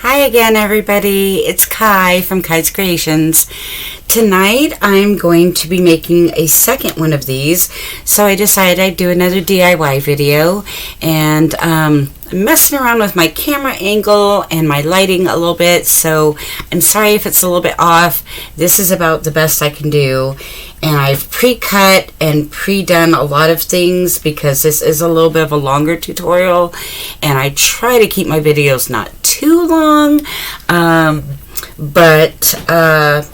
Hi again, everybody. It's Kai from Kai's Kreations. Tonight, I'm going to be making a second one of these, so I decided I'd do another DIY video, and I'm messing around with my camera angle and my lighting a little bit, so I'm sorry if it's a little bit off. This is about the best I can do, and I've pre-cut and pre-done a lot of things because this is a little bit of a longer tutorial, and I try to keep my videos not too long, but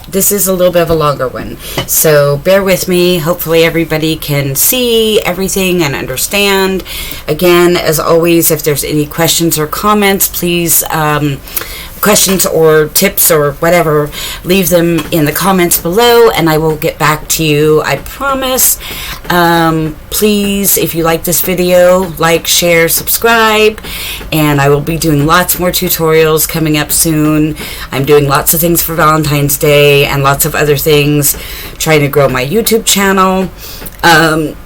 this is a little bit of a longer one, so bear with me. Hopefully everybody can see everything and understand. Again, as always, if there's any questions or comments, please questions or tips or whatever, leave them in the comments below and I will get back to you, I promise. Please, if you like this video, like, share, subscribe, and I will be doing lots more tutorials coming up soon. I'm doing lots of things for Valentine's Day and lots of other things, trying to grow my YouTube channel.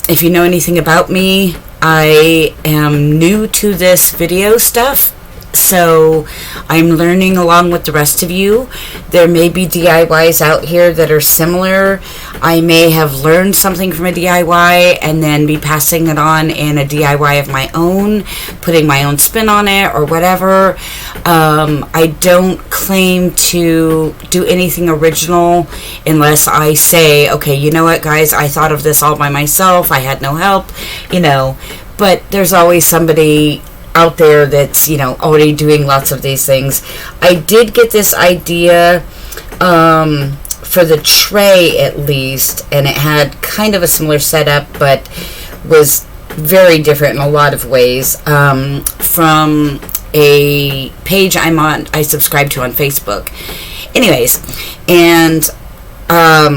If you know anything about me, I am new to this video stuff, so I'm learning along with the rest of you. There may be DIYs out here that are similar. I may have learned something from a DIY and then be passing it on in a DIY of my own, putting my own spin on it or whatever. I don't claim to do anything original unless I say, okay, you know what, guys, I thought of this all by myself. I had no help, but there's always somebody out there that's already doing lots of these things. I did get this idea for the tray at least, and it had kind of a similar setup but was very different in a lot of ways, from a page I subscribe to on Facebook. Anyways, and a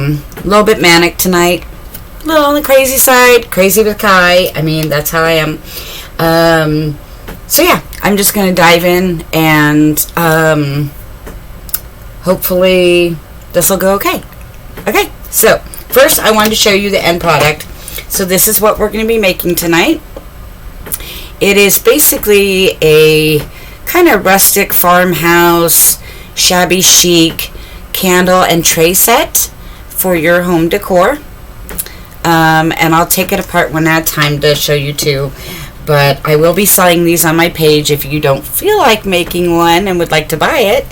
little bit manic tonight, a little on the crazy side, crazy with Kai. I mean, that's how I am. So yeah, I'm just going to dive in, and hopefully this will go okay. Okay, so first I wanted to show you the end product. So this is what we're going to be making tonight. It is basically a kind of rustic farmhouse, shabby chic candle and tray set for your home decor. And I'll take it apart when I have time to show you too. But I will be selling these on my page if you don't feel like making one and would like to buy it.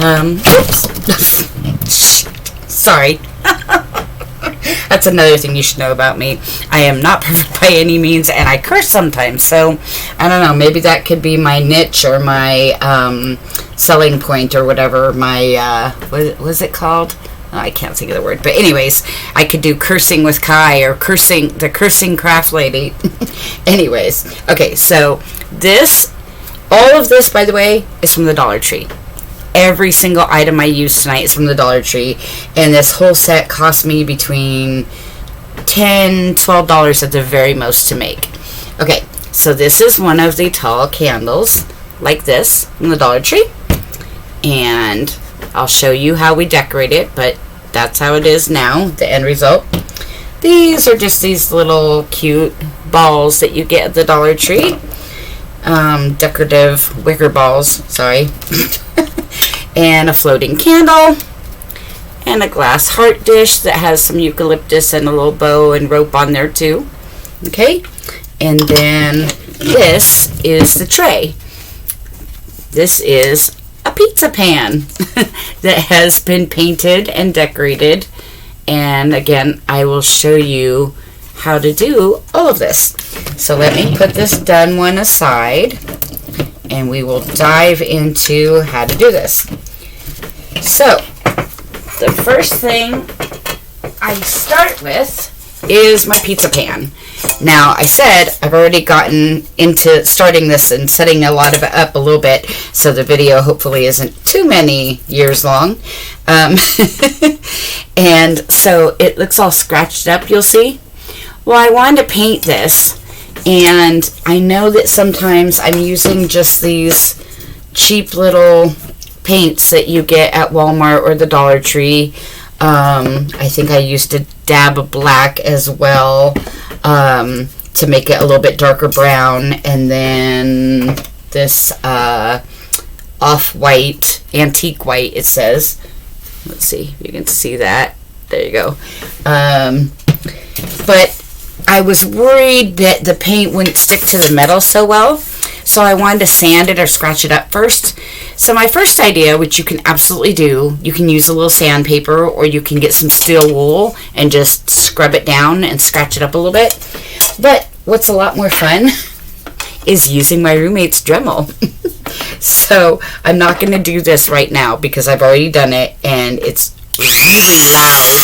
Oops. Sorry. That's another thing you should know about me. I am not perfect by any means, and I curse sometimes. So, I don't know. Maybe that could be my niche or my selling point or whatever. My, what was it called? I can't think of the word, but anyways, I could do cursing with Kai or the cursing craft lady. Anyways, okay, so all of this, by the way, is from the Dollar Tree. Every single item I use tonight is from the Dollar Tree, and this whole set cost me between $10, $12 at the very most to make. Okay, so this is one of the tall candles, like this, from the Dollar Tree, and I'll show you how we decorate it, but that's how it is now, the end result. These are just these little cute balls that you get at the Dollar Tree. Decorative wicker balls, sorry. And a floating candle. And a glass heart dish that has some eucalyptus and a little bow and rope on there too. Okay? And then this is the tray. This is a pizza pan that has been painted and decorated, and again I will show you how to do all of this. So let me put this done one aside and we will dive into how to do this. So the first thing I start with is my pizza pan. Now, I said I've already gotten into starting this and setting a lot of it up a little bit, so the video hopefully isn't too many years long. And so it looks all scratched up, you'll see. Well, I wanted to paint this, and I know that sometimes I'm using just these cheap little paints that you get at Walmart or the Dollar Tree. I think I used a dab of black as well, to make it a little bit darker brown, and then this off-white, antique white, it says. Let's see if you can see that. There you go. But I was worried that the paint wouldn't stick to the metal so well, so I wanted to sand it or scratch it up first. So my first idea, which you can absolutely do, you can use a little sandpaper, or you can get some steel wool and just scrub it down and scratch it up a little bit. But what's a lot more fun is using my roommate's Dremel. So I'm not going to do this right now because I've already done it, and it's really loud,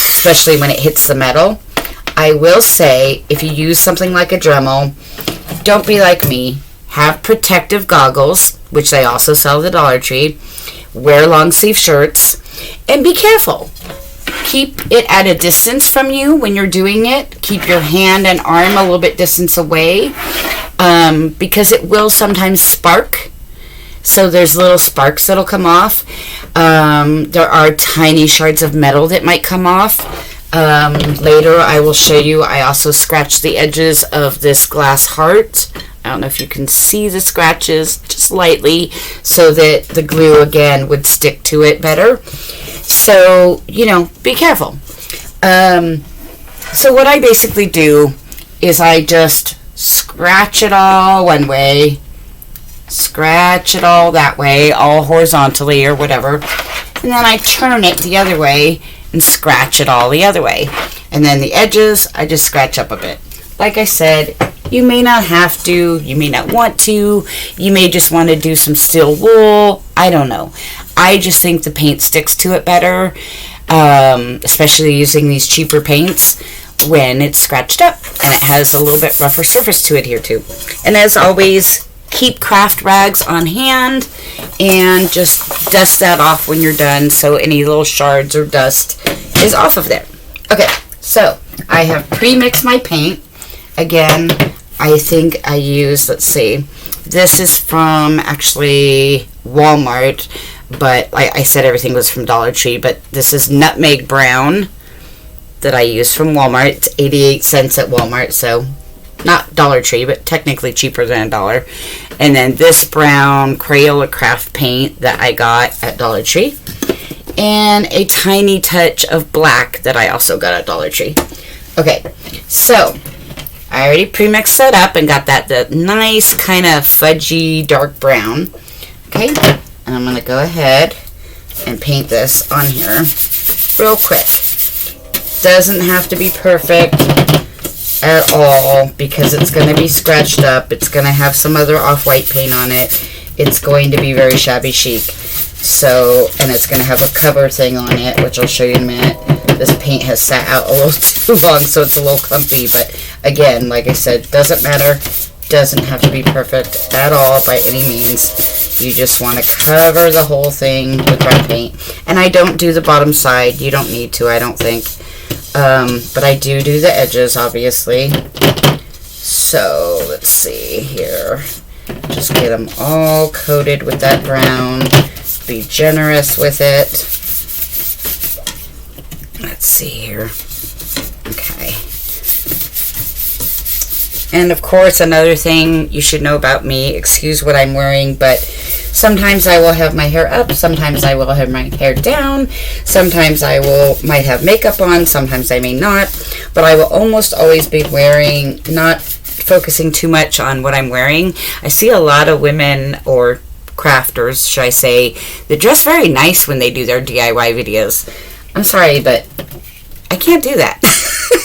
especially when it hits the metal. I will say, if you use something like a Dremel, don't be like me. Have protective goggles, which they also sell at the Dollar Tree. Wear long sleeve shirts, and be careful. Keep it at a distance from you when you're doing it. Keep your hand and arm a little bit distance away, because it will sometimes spark. So there's little sparks that'll come off. There are tiny shards of metal that might come off. Later I will show you. I also scratched the edges of this glass heart. I don't know if you can see the scratches, just lightly, so that the glue again would stick to it better. So, you know, be careful. So what I basically do is I just scratch it all one way, scratch it all that way, all horizontally or whatever, and then I turn it the other way and scratch it all the other way. And then the edges, I just scratch up a bit. Like I said, you may not have to, you may not want to, you may just want to do some steel wool, I don't know. I just think the paint sticks to it better, especially using these cheaper paints when it's scratched up, and it has a little bit rougher surface to it here too. And as always, keep craft rags on hand and just dust that off when you're done, so any little shards or dust is off of there. Okay, so I have pre-mixed my paint. Again, I think I used, let's see, this is from actually Walmart, but I said everything was from Dollar Tree, but this is Nutmeg Brown that I used from Walmart. It's 88 cents at Walmart, so not Dollar Tree, but technically cheaper than $1. And then this brown Crayola craft paint that I got at Dollar Tree, and a tiny touch of black that I also got at Dollar Tree. Okay, so I already pre-mixed that up and got that nice kind of fudgy dark brown. Okay, and I'm going to go ahead and paint this on here real quick. Doesn't have to be perfect at all because it's going to be scratched up. It's going to have some other off-white paint on it. It's going to be very shabby chic. So, and it's going to have a cover thing on it, which I'll show you in a minute. This paint has sat out a little too long, so it's a little clumpy, but again, like I said, doesn't matter. Doesn't have to be perfect at all by any means. You just want to cover the whole thing with brown paint. And I don't do the bottom side. You don't need to, I don't think. But I do the edges, obviously. So, let's see here. Just get them all coated with that brown. Be generous with it. Let's see here. Okay. And of course, another thing you should know about me, excuse what I'm wearing, but sometimes I will have my hair up, sometimes I will have my hair down, sometimes I might have makeup on, sometimes I may not, but I will almost always be wearing, not focusing too much on what I'm wearing. I see a lot of women, or crafters, should I say, that dress very nice when they do their DIY videos. I'm sorry, but I can't do that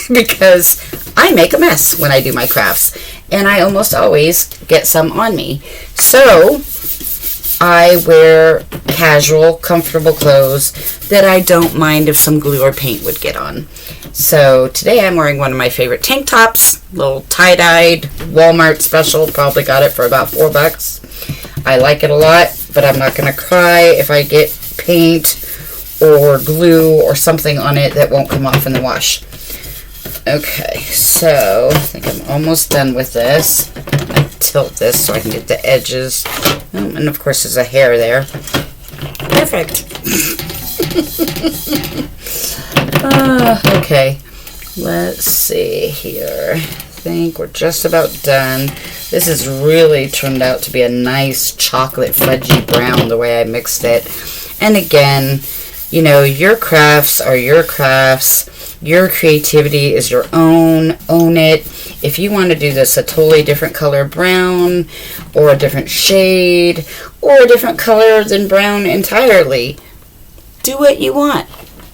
because I make a mess when I do my crafts, and I almost always get some on me. So I wear casual, comfortable clothes that I don't mind if some glue or paint would get on. So today I'm wearing one of my favorite tank tops, little tie-dyed Walmart special, probably got it for about $4. I like it a lot, but I'm not going to cry if I get paint or glue or something on it that won't come off in the wash. Okay, so I think I'm almost done with this. I tilt this so I can get the edges. Oh, and of course there's a hair there. Perfect. Okay, let's see here. I think we're just about done. This has really turned out to be a nice chocolate fudgy brown the way I mixed it. And again, you know, your crafts are your crafts. Your creativity is your own. Own it. If you want to do this a totally different color brown, or a different shade, or a different color than brown entirely, do what you want.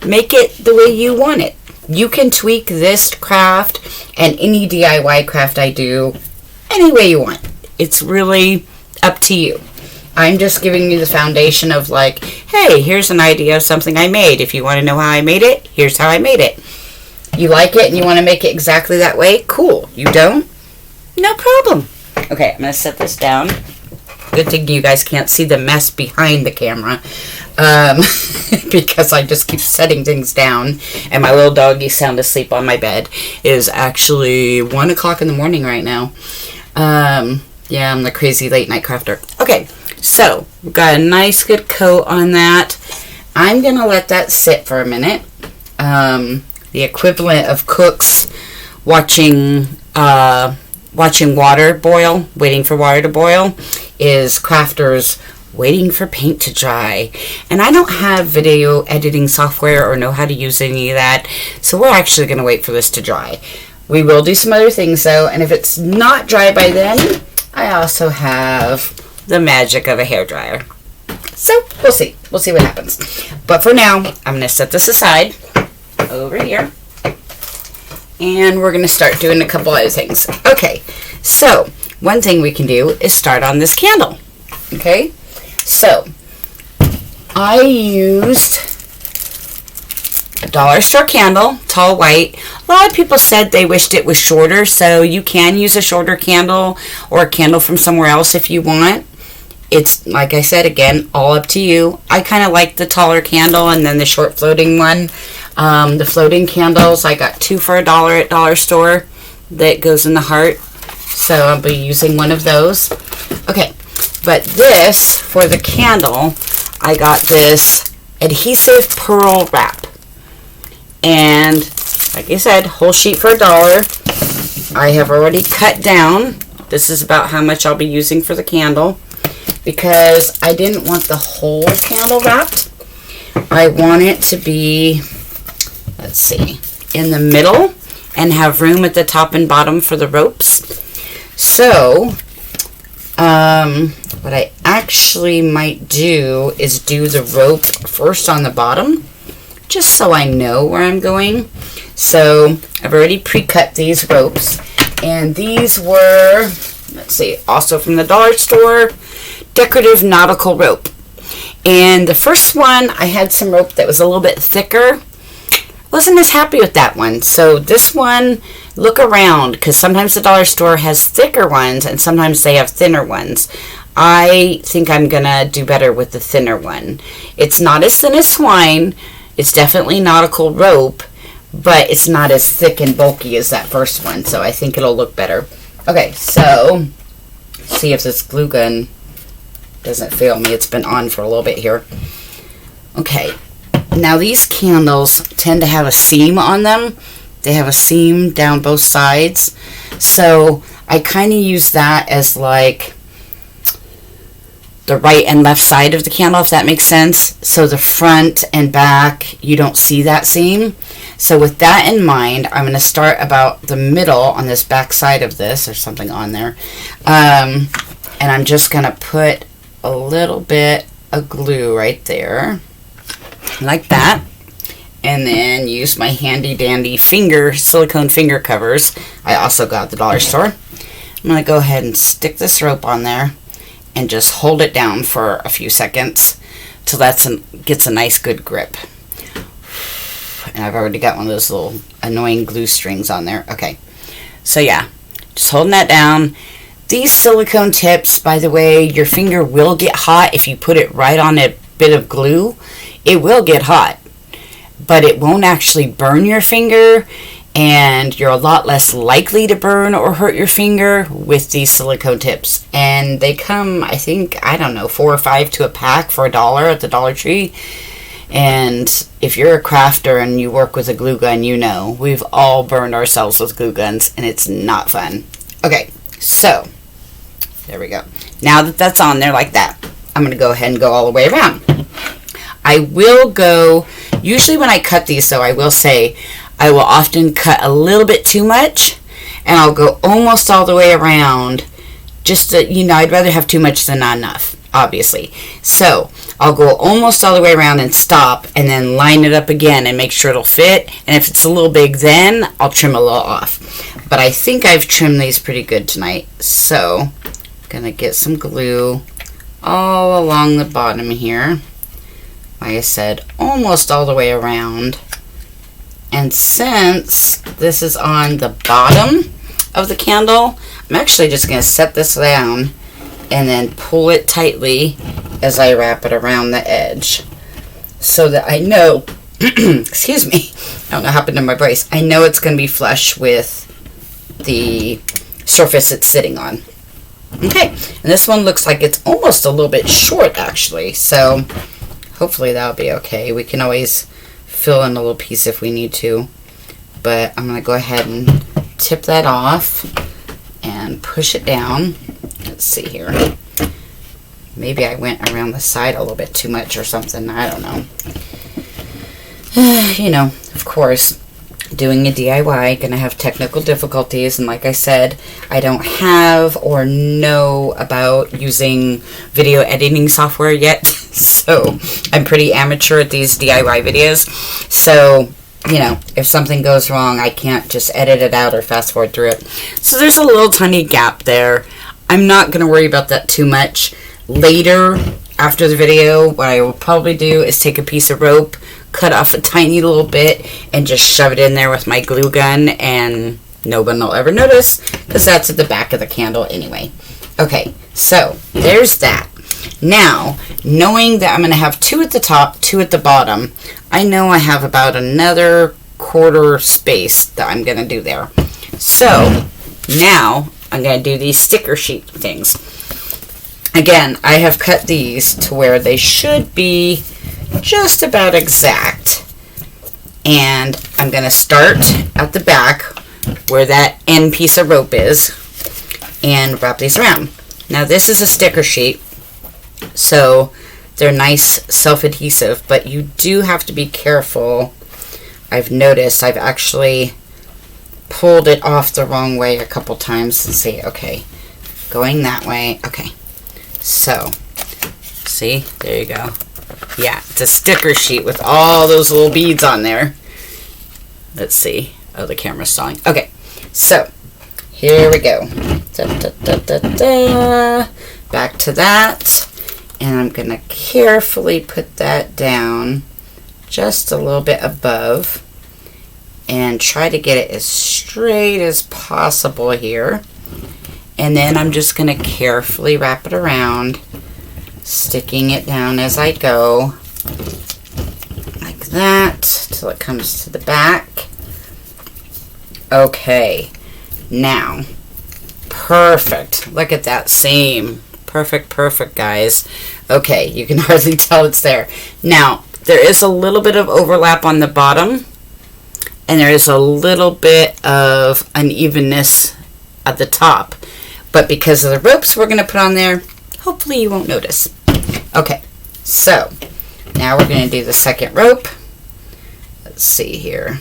Make it the way you want it. You can tweak this craft and any DIY craft I do any way you want. It's really up to you. I'm just giving you the foundation of like, hey, here's an idea of something I made. If you want to know how I made it, here's how I made it. You like it and you want to make it exactly that way? Cool. You don't? No problem. Okay, I'm going to set this down. Good thing you guys can't see the mess behind the camera. Because I just keep setting things down. And my little doggy sound asleep on my bed. It is actually 1 o'clock in the morning right now. Yeah, I'm the crazy late night crafter. Okay, so we've got a nice good coat on that. I'm going to let that sit for a minute. The equivalent of cooks watching water boil, waiting for water to boil, is crafters waiting for paint to dry. And I don't have video editing software or know how to use any of that, so we're actually going to wait for this to dry. We will do some other things though, and if it's not dry by then, I also have the magic of a hairdryer. So we'll see. We'll see what happens. But for now, I'm going to set this aside over here. And we're going to start doing a couple other things. Okay, so one thing we can do is start on this candle. Okay, so I used a dollar store candle, tall white. A lot of people said they wished it was shorter, so you can use a shorter candle or a candle from somewhere else if you want. It's, like I said, again, all up to you. I kind of like the taller candle and then the short floating one. The floating candles, I got 2 for $1 at dollar store that goes in the heart. So I'll be using one of those. Okay, but this, for the candle, I got this adhesive pearl wrap. And, like I said, whole sheet for $1. I have already cut down. This is about how much I'll be using for the candle, because I didn't want the whole candle wrapped. I want it to be, let's see, in the middle and have room at the top and bottom for the ropes. So, what I actually might do is do the rope first on the bottom, just so I know where I'm going. So, I've already pre-cut these ropes, and these were, let's see, also from the dollar store, decorative nautical rope. And the first one, I had some rope that was a little bit thicker. Wasn't as happy with that one. So this one, look around, because sometimes the dollar store has thicker ones and sometimes they have thinner ones. I think I'm gonna do better with the thinner one. It's not as thin as swine. It's definitely nautical rope, but it's not as thick and bulky as that first one. So I think it'll look better. Okay, so see if this glue gun doesn't fail me. It's been on for a little bit here. Okay, now these candles tend to have a seam on them. They have a seam down both sides, so I kind of use that as like the right and left side of the candle, if that makes sense. So the front and back, you don't see that seam. So with that in mind, I'm going to start about the middle on this back side of this. There's something on there, and I'm just going to put a little bit of glue right there, like that, and then use my handy dandy silicone finger covers I also got at the dollar store. I'm going to go ahead and stick this rope on there and just hold it down for a few seconds till that gets a nice good grip. And I've already got one of those little annoying glue strings on there. Okay, so yeah, just holding that down. These silicone tips, by the way, your finger will get hot if you put it right on a bit of glue. It will get hot, but it won't actually burn your finger, and you're a lot less likely to burn or hurt your finger with these silicone tips. And they come, I think, I don't know, 4 or 5 to a pack for $1 at the Dollar Tree. And if you're a crafter and you work with a glue gun, you know, we've all burned ourselves with glue guns, and it's not fun. Okay, so There we go. Now that that's on there like that, I'm going to go ahead and go all the way around. I will go, usually when I cut these though, I will say, I will often cut a little bit too much, and I'll go almost all the way around, just to, you know, I'd rather have too much than not enough, obviously. So, I'll go almost all the way around and stop, and then line it up again and make sure it'll fit, and if it's a little big then, I'll trim a little off. But I think I've trimmed these pretty good tonight, so, I'm going to get some glue all along the bottom here. Like I said, almost all the way around. And since this is on the bottom of the candle, I'm actually just going to set this down and then pull it tightly as I wrap it around the edge, so that I know, excuse me, I don't know what happened to my voice. I know it's going to be flush with the surface it's sitting on. Okay, and this one looks like it's almost a little bit short actually, so hopefully that'll be okay. We can always fill in a little piece if we need to, but I'm going to go ahead and tip that off and push it down. Let's see here. Maybe I went around the side a little bit too much or something. I don't know. You know, of course, doing a DIY, gonna have technical difficulties, and like I said, I don't have or know about using video editing software yet, so I'm pretty amateur at these DIY videos. So, you know, if something goes wrong, I can't just edit it out or fast forward through it. So there's a little tiny gap there. I'm not gonna worry about that too much. Later, after the video, what I will probably do is take a piece of rope, cut off a tiny little bit, and just shove it in there with my glue gun, and no one will ever notice, because that's at the back of the candle anyway. Okay, so there's that. Now, knowing that I'm going to have 2 at the top, 2 at the bottom, I know I have about another quarter space that I'm going to do there. So, now I'm going to do these sticker sheet things. Again, I have cut these to where they should be just about exact. And I'm going to start at the back where that end piece of rope is and wrap these around. Now this is a sticker sheet, so they're nice self-adhesive, but you do have to be careful. I've noticed I've actually pulled it off the wrong way a couple times. Let's see, okay, going that way, okay. So, see, there you go. Yeah, it's a sticker sheet with all those little beads on there. Let's see. Oh, the camera's stalling. Okay, so here we go. Da, da, da, da, da. Back to that. And I'm going to carefully put that down just a little bit above and try to get it as straight as possible here. And then I'm just going to carefully wrap it around, sticking it down as I go, like that, till it comes to the back. Okay, now, perfect. Look at that seam. Perfect, guys. Okay, you can hardly tell it's there. Now, there is a little bit of overlap on the bottom, and there is a little bit of unevenness at the top. But because of the ropes we're going to put on there, hopefully you won't notice. Okay, so now we're going to do the second rope. Let's see here.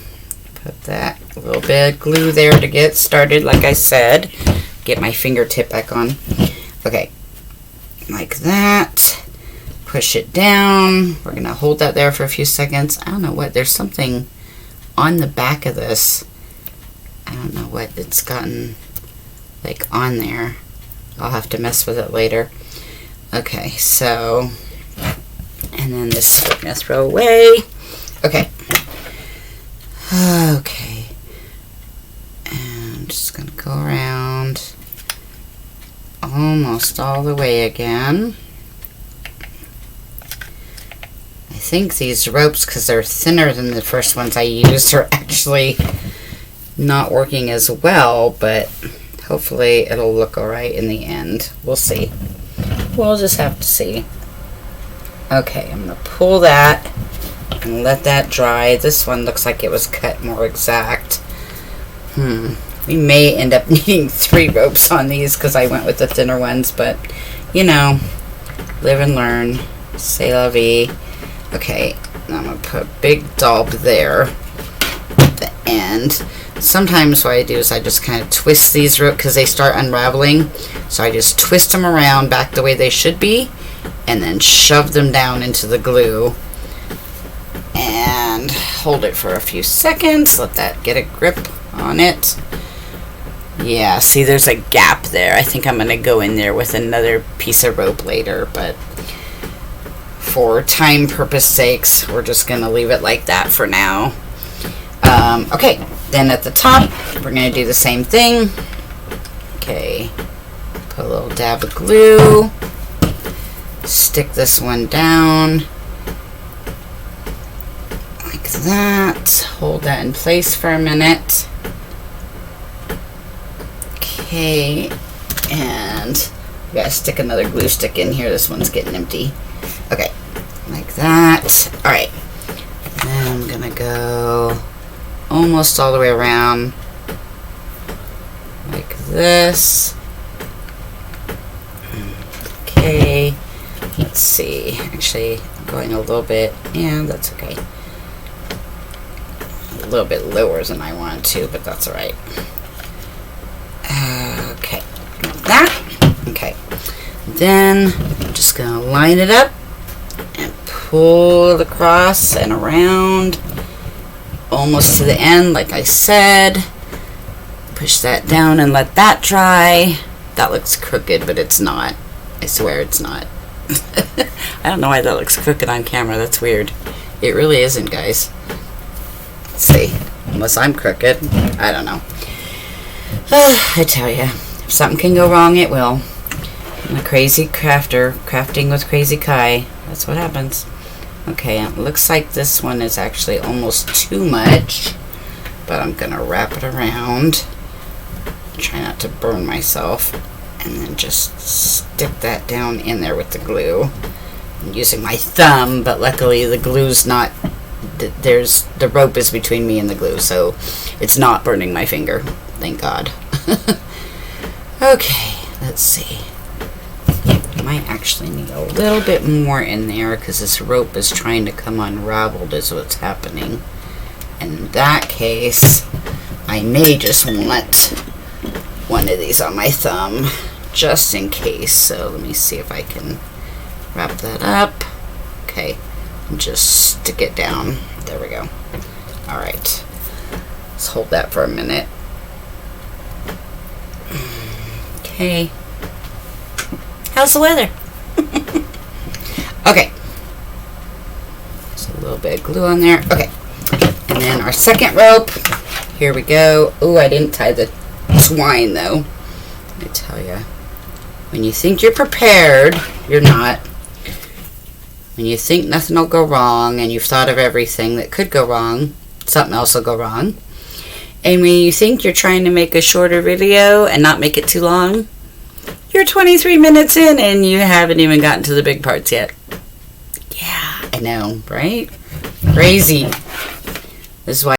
Put that a little bit of glue there to get started, like I said. Get my fingertip back on. Okay, like that. Push it down. We're going to hold that there for a few seconds. I don't know what, there's something on the back of this. I don't know what it's gotten like on there. I'll have to mess with it later. Okay, so, and then this we're going to throw away. Okay. Okay. And I'm just going to go around almost all the way again. I think these ropes, because they're thinner than the first ones I used, are actually not working as well, but hopefully it'll look alright in the end. We'll see. We'll just have to see. Okay, I'm going to pull that and let that dry. This one looks like it was cut more exact. We may end up needing 3 ropes on these because I went with the thinner ones, but you know, live and learn. C'est la vie. Okay, I'm going to put a big dollop there at the end. Sometimes what I do is I just kind of twist these ropes because they start unraveling. So I just twist them around back the way they should be and then shove them down into the glue and hold it for a few seconds. Let that get a grip on it. Yeah, see, there's a gap there. I think I'm going to go in there with another piece of rope later, but for time purpose sakes, we're just going to leave it like that for now. Okay, then at the top, we're going to do the same thing. Okay, put a little dab of glue, stick this one down like that, hold that in place for a minute. Okay, and we gotta stick another glue stick in here. This one's getting empty. Okay, like that. Alright, then I'm gonna go almost all the way around like this. Okay, let's see. Actually, I'm going a little bit, yeah, that's okay. A little bit lower than I wanted to, but that's alright. Okay, like that. Okay, then I'm just gonna line it up and pull it across and around almost to the end, like I said. Push that down and let that dry. That looks crooked, but it's not. I swear it's not. I don't know why that looks crooked on camera. That's weird. It really isn't, guys. Let's see. Unless I'm crooked. I don't know. I tell you, if something can go wrong, it will. I'm a crazy crafter, crafting with Crazy Kai. That's what happens. Okay, it looks like this one is actually almost too much, but I'm gonna wrap it around. Try not to burn myself, and then just stick that down in there with the glue. I'm using my thumb, but luckily the glue's not. The rope is between me and the glue, so it's not burning my finger. Thank God. Okay, let's see. I might actually need a little bit more in there because this rope is trying to come unraveled is what's happening. In that case, I may just want one of these on my thumb just in case. So let me see if I can wrap that up. Okay, and just stick it down. There we go. Alright, let's hold that for a minute. Okay. How's the weather? Okay. Just a little bit of glue on there. Okay. And then our second rope. Here we go. Oh, I didn't tie the twine though. I tell you. When you think you're prepared, you're not. When you think nothing will go wrong and you've thought of everything that could go wrong, something else will go wrong. And when you think you're trying to make a shorter video and not make it too long, you're 23 minutes in and you haven't even gotten to the big parts yet. Yeah, I know, right? Crazy. This is why